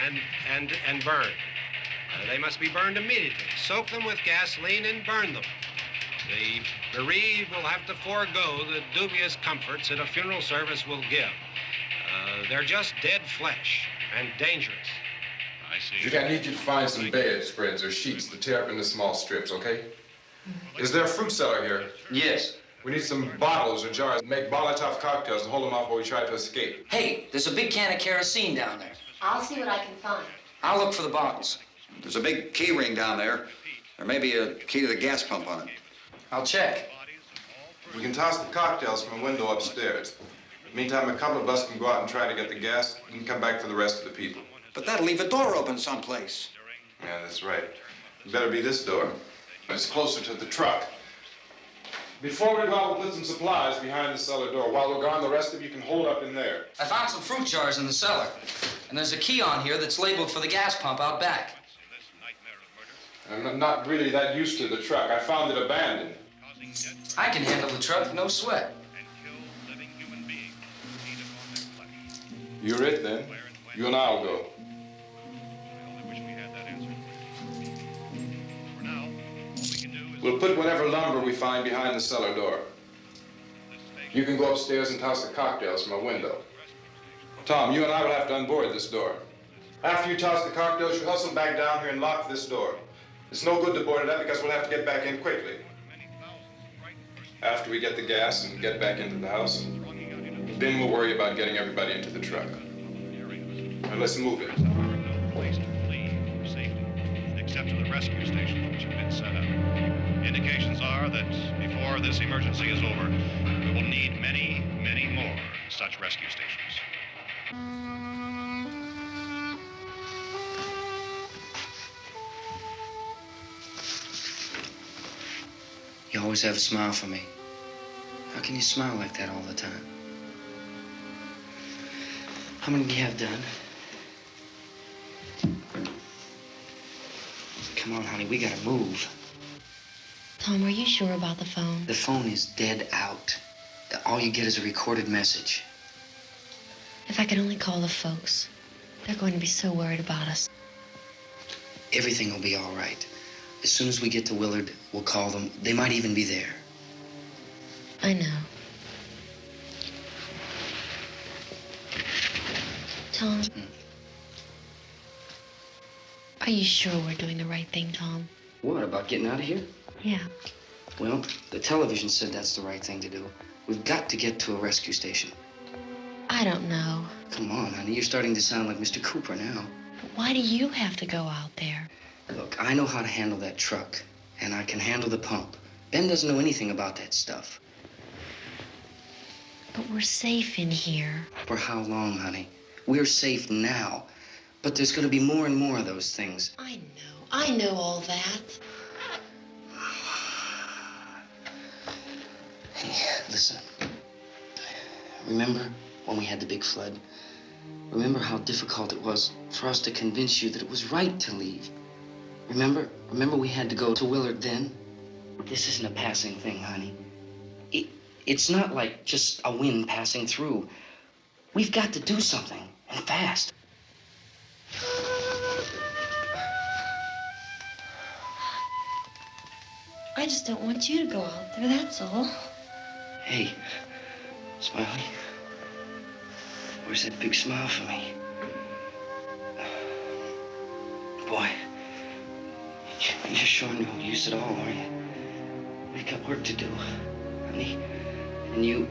and burned. They must be burned immediately. Soak them with gasoline and burn them. The bereaved will have to forego the dubious comforts that a funeral service will give. They're just dead flesh and dangerous.
I see.
Judy, I need you to find some bedspreads or sheets to tear up into small strips, okay? Is there a fruit cellar here?
Yes.
We need some bottles or jars to make Molotov cocktails and hold them off while we try to escape.
Hey, there's a big can of kerosene down there.
I'll see what I can find.
I'll look for the bottles.
There's a big key ring down there. There may be a key to the gas pump on it.
I'll check.
We can toss the cocktails from a window upstairs. Meantime, a couple of us can go out and try to get the gas and come back for the rest of the people.
But that'll leave a door open someplace.
Yeah, that's right. It better be this door. It's closer to the truck. Before we go out, we'll put some supplies behind the cellar door. While we're gone, the rest of you can hold up in there.
I found some fruit jars in the cellar. And there's a key on here that's labeled for the gas pump out back.
I'm not really that used to the truck. I found it abandoned.
I can handle the truck, no sweat.
You're it, then. You and I'll go. We'll put whatever lumber we find behind the cellar door. You can go upstairs and toss the cocktails from a window. Tom, you and I will have to unboard this door. After you toss the cocktails, you hustle back down here and lock this door. It's no good to board it up because we'll have to get back in quickly. After we get the gas and get back into the house, then we'll worry about getting everybody into the truck. Now let's move it.
Except to the rescue stations which have been set up. Indications are that before this emergency is over, we will need many, many more such rescue stations.
You always have a smile for me. How can you smile like that all the time? How many do you have done? Come on, honey, we gotta move.
Tom, are you sure about the phone?
The phone is dead out. All you get is a recorded message.
If I could only call the folks. They're going to be so worried about us.
Everything will be all right. As soon as we get to Willard, we'll call them. They might even be there.
I know. Tom, are you sure we're doing the right thing, Tom?
What, about getting out of here?
Yeah.
Well, the television said that's the right thing to do. We've got to get to a rescue station.
I don't know.
Come on, honey, you're starting to sound like Mr. Cooper now.
But why do you have to go out there?
Look, I know how to handle that truck, and I can handle the pump. Ben doesn't know anything about that stuff.
But we're safe in here.
For how long, honey? We're safe now. But there's going to be more and more of those things.
I know all that.
Hey, listen. Remember when we had the big flood? Remember how difficult it was for us to convince you that it was right to leave? Remember we had to go to Willard then? This isn't a passing thing, honey. It's not like just a wind passing through. We've got to do something, and fast.
I just don't want you to go out there, that's all.
Hey, Smiley. Where's that big smile for me? Boy, you're showing no use at all, are you? We've got work to do, honey. And you...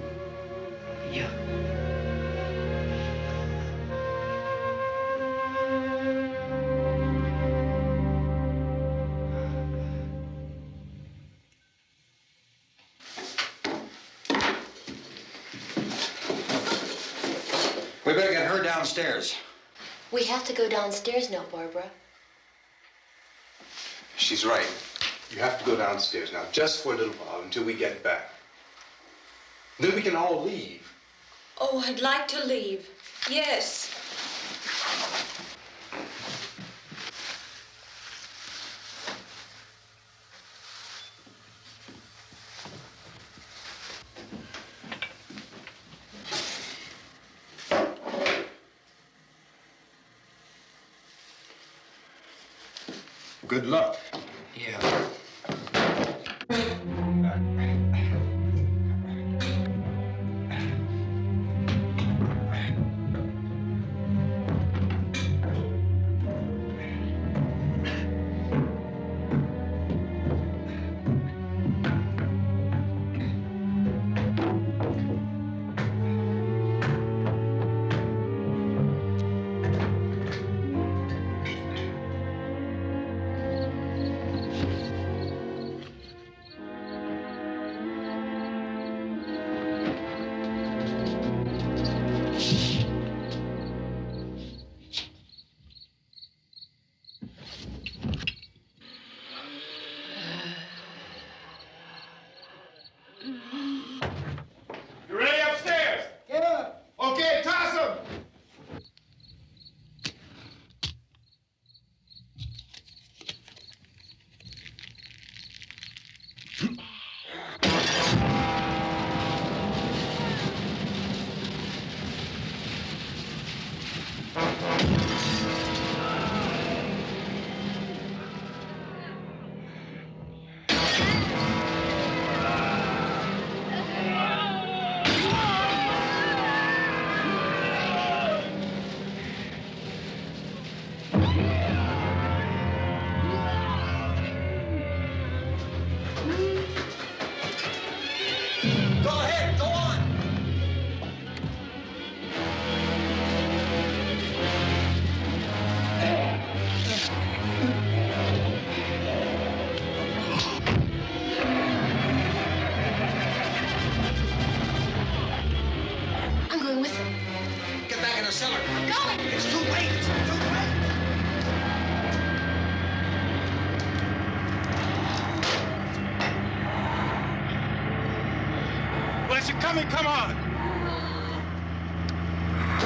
We better get her downstairs.
We have to go downstairs now, Barbara.
She's right. You have to go downstairs now, just for a little while, until we get back. Then we can all leave.
Oh, I'd like to leave. Yes.
Good luck.
Yeah.
coming, come on!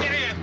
Get in!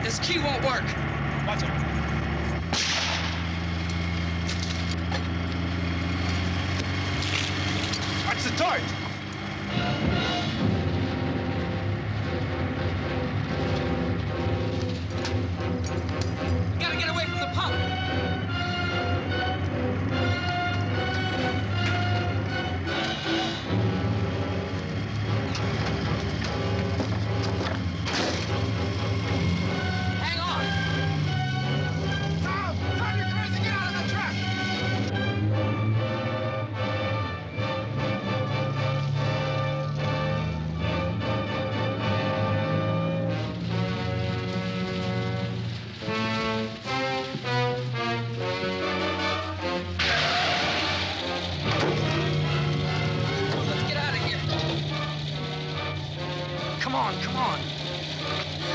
This key won't work.
Watch out. Watch the torch.
You gotta get away from the pump. Come on.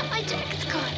My jacket's caught.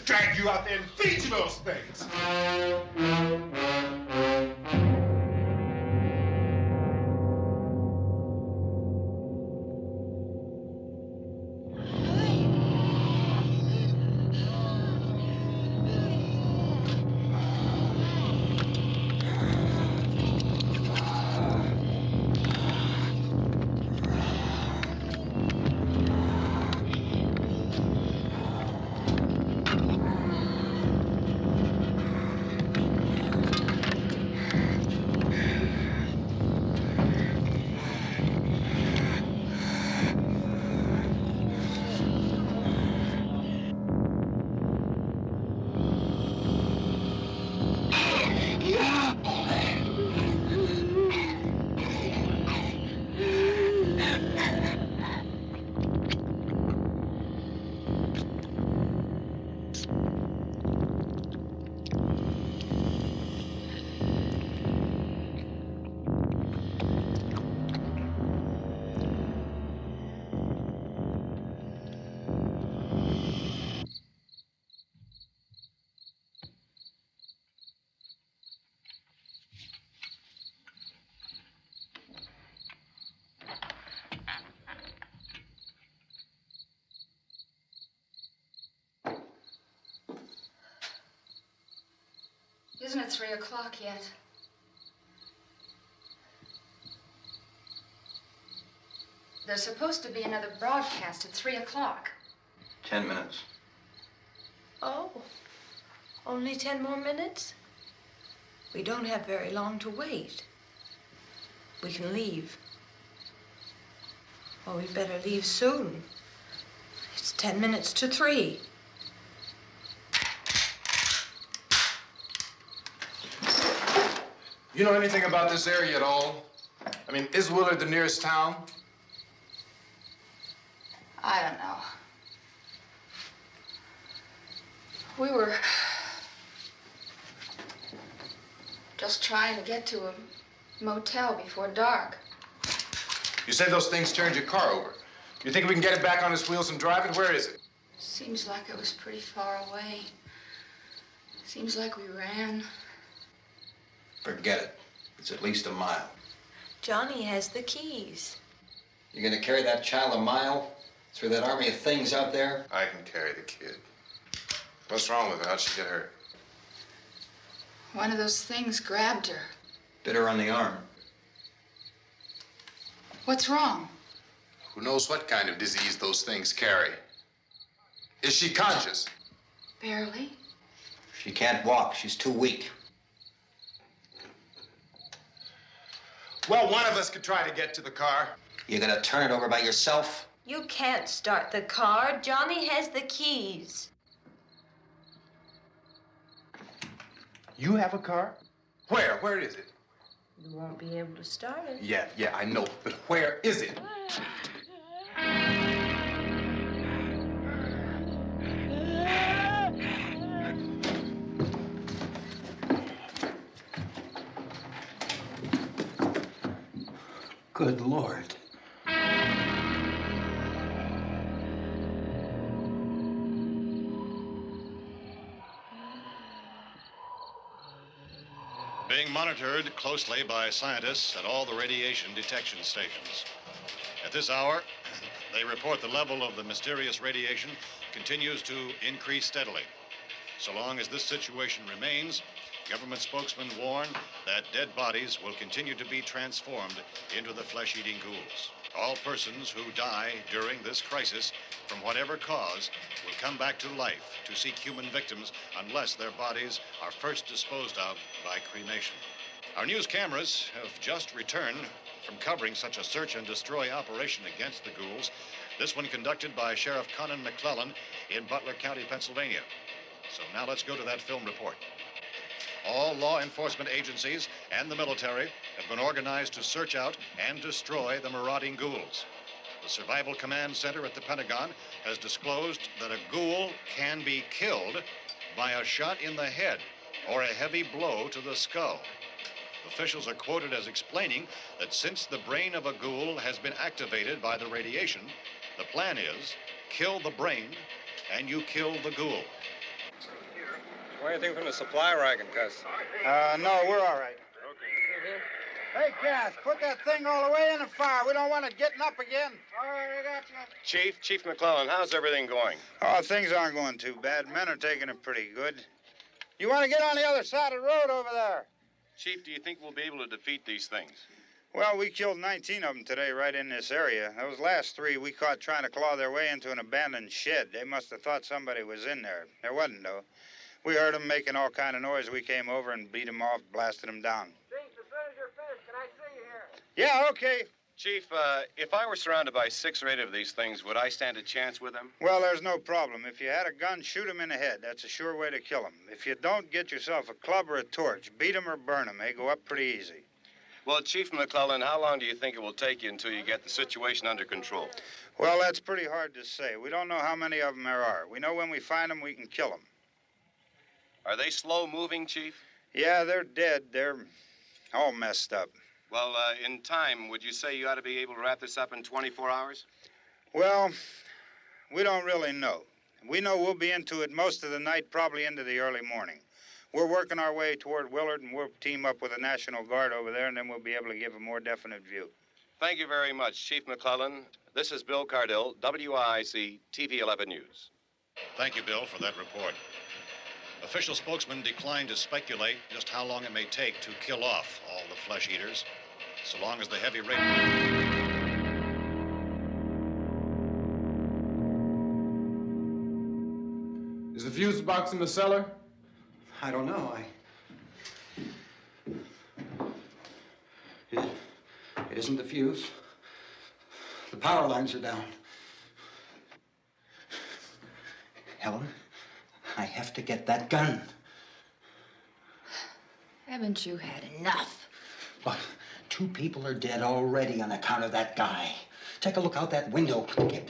Drag you out there and feed you those things.
Isn't it 3 o'clock yet? There's supposed to be another broadcast at 3 o'clock.
10 minutes.
Oh, only 10 more minutes? We don't have very long to wait. We can leave. Well, we'd better leave soon. It's 10 minutes to 3.
You know anything about this area at all? I mean, is Willard the nearest town?
I don't know. We were just trying to get to a motel before dark.
You said those things turned your car over. You think we can get it back on its wheels and drive it? Where is it?
Seems like it was pretty far away. Seems like we ran.
Forget it. It's at least a mile.
Johnny has the keys.
You're gonna carry that child a mile through that army of things out there?
I can carry the kid. What's wrong with her? How'd she get hurt?
One of those things grabbed her.
Bit her on the arm.
What's wrong?
Who knows what kind of disease those things carry? Is she conscious?
Barely.
She can't walk. She's too weak.
Well, one of us could try to get to the car.
You gonna turn it over by yourself?
You can't start the car. Johnny has the keys.
You have a car? Where? Where is it?
You won't be able to start it.
Yeah, I know. But where is it?
Good Lord.
Being monitored closely by scientists at all the radiation detection stations. At this hour, they report the level of the mysterious radiation continues to increase steadily. So long as this situation remains, government spokesmen warn that dead bodies will continue to be transformed into the flesh-eating ghouls. All persons who die during this crisis, from whatever cause, will come back to life to seek human victims unless their bodies are first disposed of by cremation. Our news cameras have just returned from covering such a search and destroy operation against the ghouls, this one conducted by Sheriff Conan McClellan in Butler County, Pennsylvania. So now let's go to that film report. All law enforcement agencies and the military have been organized to search out and destroy the marauding ghouls. The Survival Command Center at the Pentagon has disclosed that a ghoul can be killed by a shot in the head or a heavy blow to the skull. Officials are quoted as explaining that since the brain of a ghoul has been activated by the radiation, the plan is kill the brain and you kill the ghoul.
Anything from the supply wagon, Cuz?
No, we're all right. Okay. Hey, Cass, put that thing all the way in the fire. We don't want it getting up again. All right, I got you.
Chief McClellan, how's everything going?
Oh, things aren't going too bad. Men are taking it pretty good. You want to get on the other side of the road over there?
Chief, do you think we'll be able to defeat these things?
Well, we killed 19 of them today right in this area. Those last 3 we caught trying to claw their way into an abandoned shed. They must have thought somebody was in there. There wasn't, though. We heard them making all kind of noise. We came over and beat them off, blasted them down.
Chief, as soon as you're finished, can I see you here?
Yeah, okay.
Chief, if I were surrounded by 6 or 8 of these things, would I stand a chance with them?
Well, there's no problem. If you had a gun, shoot them in the head. That's a sure way to kill them. If you don't, get yourself a club or a torch. Beat them or burn them. They go up pretty easy.
Well, Chief McClellan, how long do you think it will take you until you get the situation under control?
Well, that's pretty hard to say. We don't know how many of them there are. We know when we find them, we can kill them.
Are they slow-moving, Chief?
Yeah, they're dead. They're all messed up.
Well, in time, would you say you ought to be able to wrap this up in 24 hours?
Well, we don't really know. We know we'll be into it most of the night, probably into the early morning. We're working our way toward Willard, and we'll team up with the National Guard over there, and then we'll be able to give a more definite view.
Thank you very much, Chief McClellan. This is Bill Cardill, WIC TV 11 News.
Thank you, Bill, for that report. Official spokesman declined to speculate just how long it may take to kill off all the flesh eaters, so long as the heavy rain...
Is the fuse box in the cellar?
I don't know. It isn't the fuse. The power lines are down. Helen, I have to get that gun.
Haven't you had enough?
Look, 2 people are dead already on account of that guy. Take a look out that window. Get...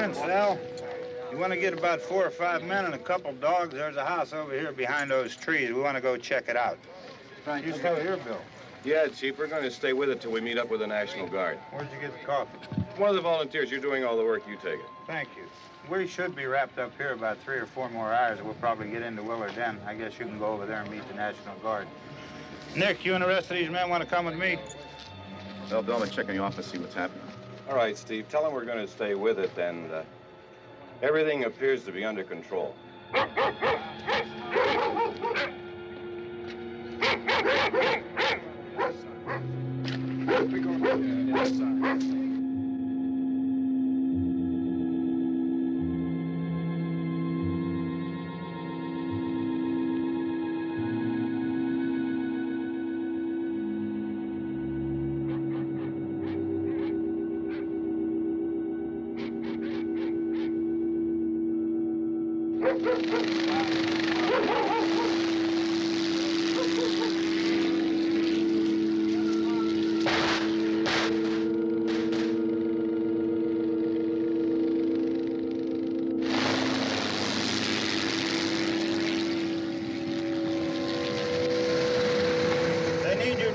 Vince, Al. You want to get about 4 or 5 men and a couple dogs? There's a house over here behind those trees. We want to go check it out.
Right.
You still here, Bill?
Yeah, Chief, we're going to stay with it till we meet up with the National Guard.
Where'd you get the coffee?
One of the volunteers. You're doing all the work. You take it.
Thank you. We should be wrapped up here about 3 or 4 more hours. We'll probably get into Willard then. I guess you can go over there and meet the National Guard. Nick, you and the rest of these men want to come with me?
Well, Bill, I'm checking the office, see what's happening.
All right, Steve. Tell them we're going to stay with it, and everything appears to be under control.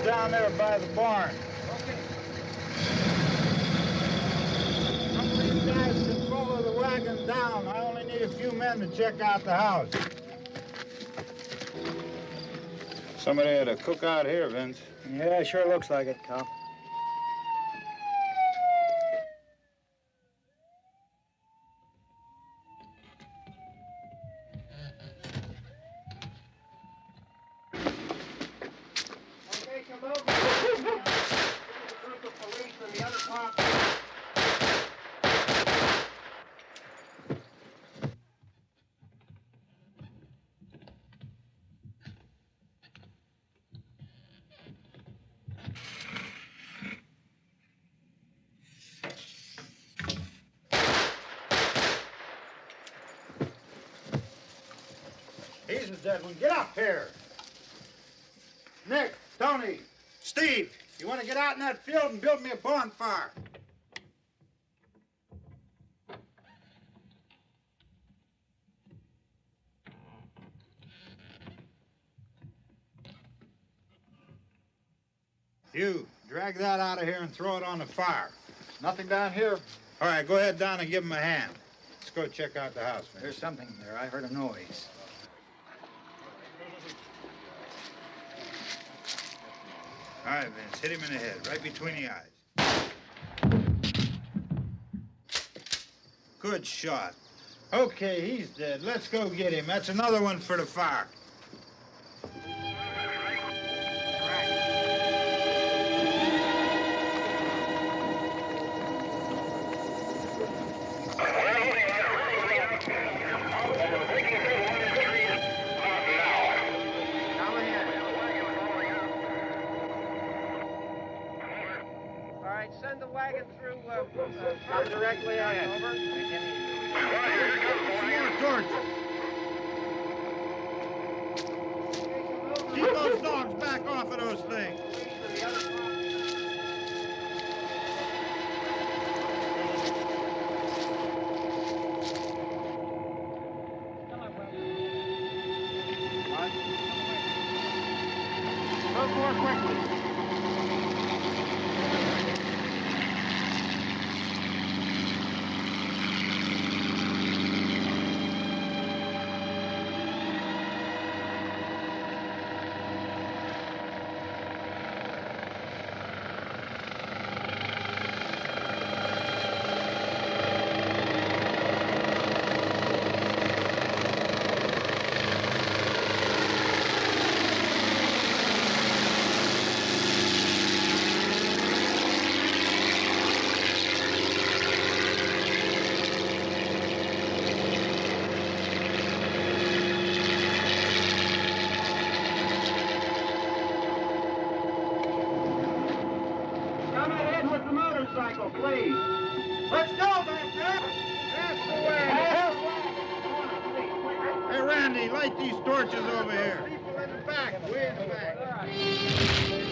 Down there by the barn. Okay. Some of these guys can follow the wagon down. I only need a few men to check out the house. Somebody had a cookout here, Vince.
Yeah, sure looks like it, Cop.
He's a dead one. Get up here. Nick, Tony, Steve, you want to get out in that field and build me a bonfire? You, drag that out of here and throw it on the fire.
Nothing down here.
All right, go ahead down and give him a hand. Let's go check out the house, man.
There's something there. I heard a noise.
All right, Vince, hit him in the head, right between the eyes. Good shot. Okay, he's dead. Let's go get him. That's another one for the fire.
Send the wagon through directly ahead. Over.
More torches. Keep those dogs back off of those things.
Move more quickly. Please. Let's go back there. That's the way.
Hey, Randy, light these torches over here. People in the back, way in the back.